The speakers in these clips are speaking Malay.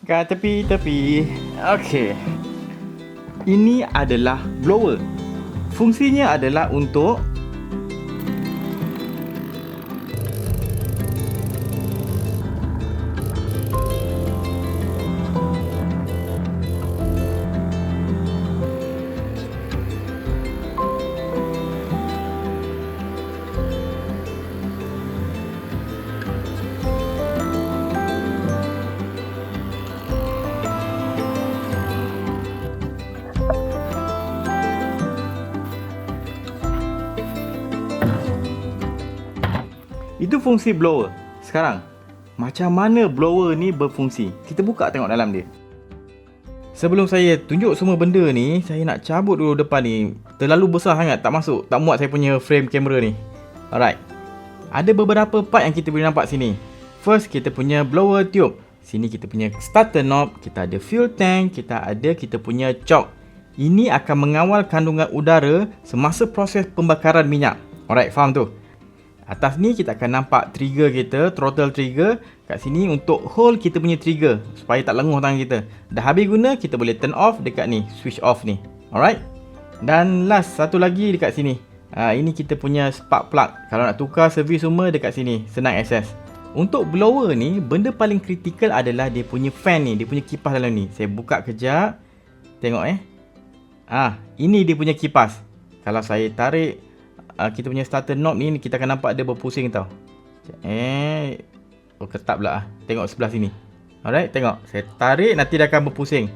Kat tepi-tepi. Okey. Ini adalah blower. Fungsinya adalah untuk itu fungsi blower. Sekarang, macam mana blower ni berfungsi? Kita buka tengok dalam dia. Sebelum saya tunjuk semua benda ni, saya nak cabut dulu depan ni. Terlalu besar sangat, tak masuk, tak muat saya punya frame kamera ni. Alright. Ada beberapa part yang kita boleh nampak sini. First, kita punya blower tube. Sini kita punya starter knob, kita ada fuel tank, kita punya choke. Ini akan mengawal kandungan udara semasa proses pembakaran minyak. Alright, faham tu? Atas ni kita akan nampak trigger kita, throttle trigger. Kat sini untuk hold kita punya trigger supaya tak lenguh tangan kita. Dah habis guna, kita boleh turn off dekat ni, switch off ni. Alright. Dan last satu lagi dekat sini. Ini kita punya spark plug. Kalau nak tukar servis semua dekat sini, senang access. Untuk blower ni, benda paling kritikal adalah dia punya fan ni, dia punya kipas dalam ni. Saya buka kejap. Tengok ini dia punya kipas. Kalau saya tarik kita punya starter knob ni, kita akan nampak dia berpusing tau. Ketat pula. Tengok sebelah sini. Alright, tengok. Saya tarik, nanti dia akan berpusing.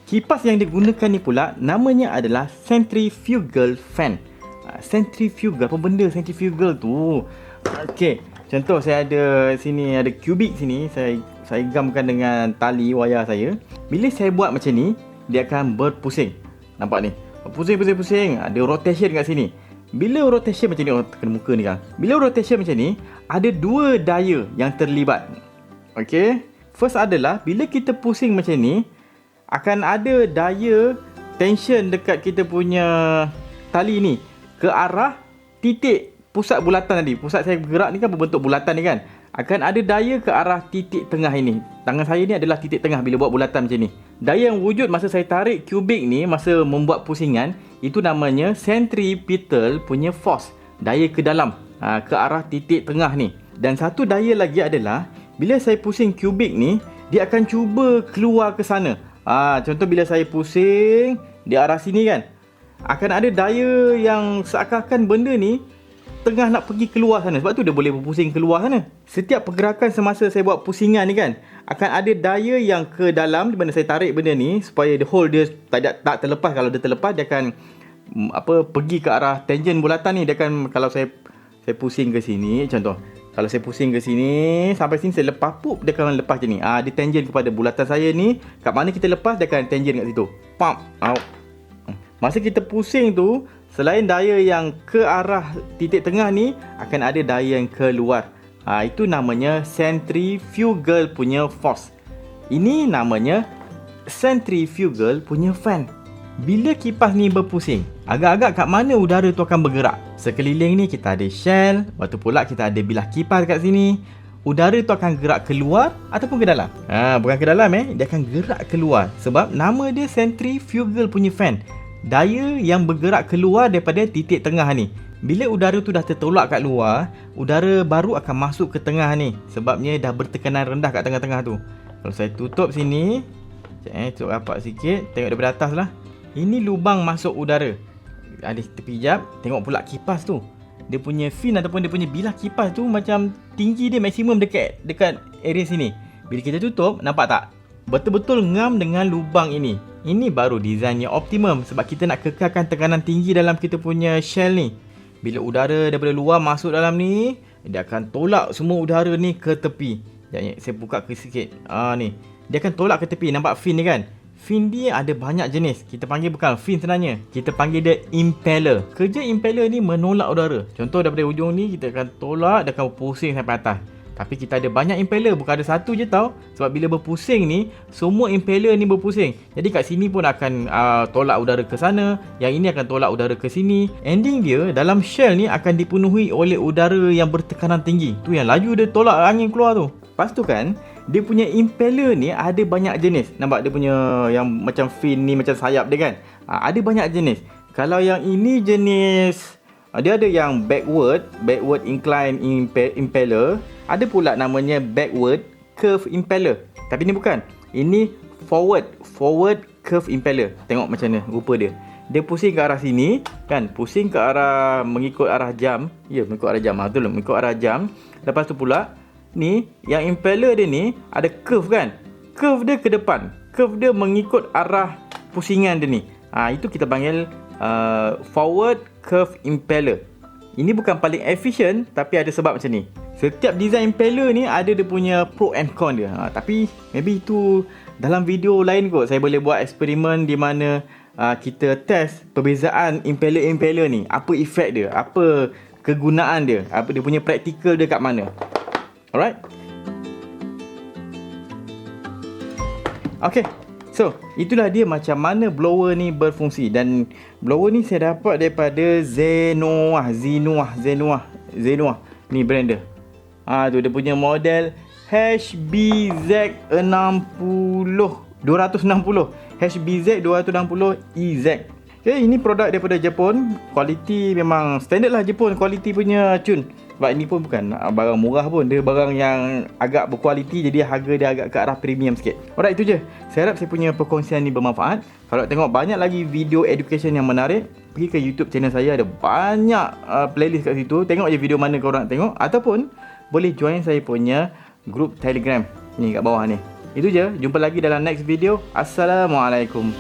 Kipas yang digunakan ni pula namanya adalah centrifugal fan. Centrifugal, apa benda centrifugal tu? Okey, contoh saya ada sini, ada kubik sini. Saya gamkan dengan tali wayar saya. Bila saya buat macam ni, dia akan berpusing. Nampak ni? Pusing. Ada rotation kat sini. Bila rotation macam ni, tekan muka ni kan. Bila rotation macam ni, ada dua daya yang terlibat. Okey. First adalah bila kita pusing macam ni, akan ada daya tension dekat kita punya tali ni ke arah titik pusat bulatan tadi. Pusat saya bergerak ni kan berbentuk bulatan ni kan. Akan ada daya ke arah titik tengah ini. Tangan saya ni adalah titik tengah bila buat bulatan macam ni. Daya yang wujud masa saya tarik kubik ni, masa membuat pusingan, itu namanya centripetal punya force. Daya ke dalam, ke arah titik tengah ni. Dan satu daya lagi adalah, bila saya pusing kubik ni, dia akan cuba keluar ke sana. Contoh bila saya pusing di arah sini kan, akan ada daya yang seakan-akan benda ni tengah nak pergi keluar sana. Sebab tu dia boleh berpusing keluar sana. Setiap pergerakan semasa saya buat pusingan ni kan, akan ada daya yang ke dalam di mana saya tarik benda ni supaya the hole dia tak terlepas. Kalau dia terlepas, dia akan pergi ke arah tangent bulatan ni. Dia akan, kalau saya pusing ke sini, contoh kalau saya pusing ke sini sampai sini, saya lepas dia akan lepas macam ni. Dia tangent kepada bulatan saya ni. Kat mana kita lepas, dia akan tangent kat situ. Masa kita pusing tu, selain daya yang ke arah titik tengah ni, akan ada daya yang keluar. Itu namanya centrifugal punya force. Ini namanya centrifugal punya fan. Bila kipas ni berpusing, agak-agak kat mana udara tu akan bergerak? Sekeliling ni kita ada shell, lepas tu pula kita ada bilah kipas kat sini. Udara tu akan gerak keluar ataupun ke dalam? Bukan ke dalam dia akan gerak keluar. Sebab nama dia centrifugal punya fan. Daya yang bergerak keluar daripada titik tengah ni. Bila udara tu dah tertolak kat luar, udara baru akan masuk ke tengah ni. Sebabnya dah bertekanan rendah kat tengah-tengah tu. Kalau saya tutup sini, tutup rapat sikit, tengok daripada atas lah. Ini lubang masuk udara. Ada tepi jap, tengok pula kipas tu. Dia punya fin ataupun dia punya bilah kipas tu macam tinggi dia maksimum dekat area sini. Bila kita tutup, nampak tak? Betul-betul ngam dengan lubang ini. Ini baru design yang optimum sebab kita nak kekalkan tekanan tinggi dalam kita punya shell ni. Bila udara daripada luar masuk dalam ni, dia akan tolak semua udara ni ke tepi. Sekejap, saya buka ke sikit. Ni. Dia akan tolak ke tepi. Nampak fin ni kan? Fin dia ada banyak jenis. Kita panggil bukan fin sebenarnya. Kita panggil dia impeller. Kerja impeller ni menolak udara. Contoh daripada ujung ni, kita akan tolak, dia akan pusing sampai atas. Tapi kita ada banyak impeller, bukan ada satu je tau. Sebab bila berpusing ni, semua impeller ni berpusing. Jadi kat sini pun akan tolak udara ke sana. Yang ini akan tolak udara ke sini. Ending dia, dalam shell ni akan dipenuhi oleh udara yang bertekanan tinggi. Tu yang laju dia tolak angin keluar tu. Lepas tu kan, dia punya impeller ni ada banyak jenis. Nampak dia punya yang macam fin ni, macam sayap dia kan. Ada banyak jenis. Kalau yang ini jenis, dia ada yang backward incline impeller. Ada pula namanya backward curve impeller. Tapi ni bukan. Ini forward curve impeller. Tengok macam mana rupa dia. Dia pusing ke arah sini kan, pusing ke arah mengikut arah jam. Ya, mengikut arah jam. Betul, mengikut arah jam. Lepas tu pula ni yang impeller dia ni ada curve kan. Curve dia ke depan. Curve dia mengikut arah pusingan dia ni. Itu kita panggil forward curve impeller. Ini bukan paling efisien, tapi ada sebab macam ni. Setiap design impeller ni ada dia punya pro and con dia. Tapi maybe itu dalam video lain kot. Saya boleh buat eksperimen di mana kita test perbezaan impeller-impeller ni. Apa efek dia, apa kegunaan dia, apa dia punya praktikal dia kat mana. Alright. Okay. So, itulah dia macam mana blower ni berfungsi. Dan blower ni saya dapat daripada Zenoah. Ni brand dia. Tu dia punya model HBZ260. HBZ260EZ. Okay, ini produk daripada Jepun. Kualiti memang standard lah Jepun. Kualiti punya cun. Sebab ini pun bukan barang murah pun. Dia barang yang agak berkualiti. Jadi harga dia agak ke arah premium sikit. Alright, itu je. Saya harap saya punya perkongsian ni bermanfaat. Kalau tengok banyak lagi video education yang menarik, pergi ke YouTube channel saya. Ada banyak playlist kat situ. Tengok je video mana korang nak tengok. Ataupun boleh join saya punya group Telegram ni kat bawah ni. Itu je. Jumpa lagi dalam next video. Assalamualaikum.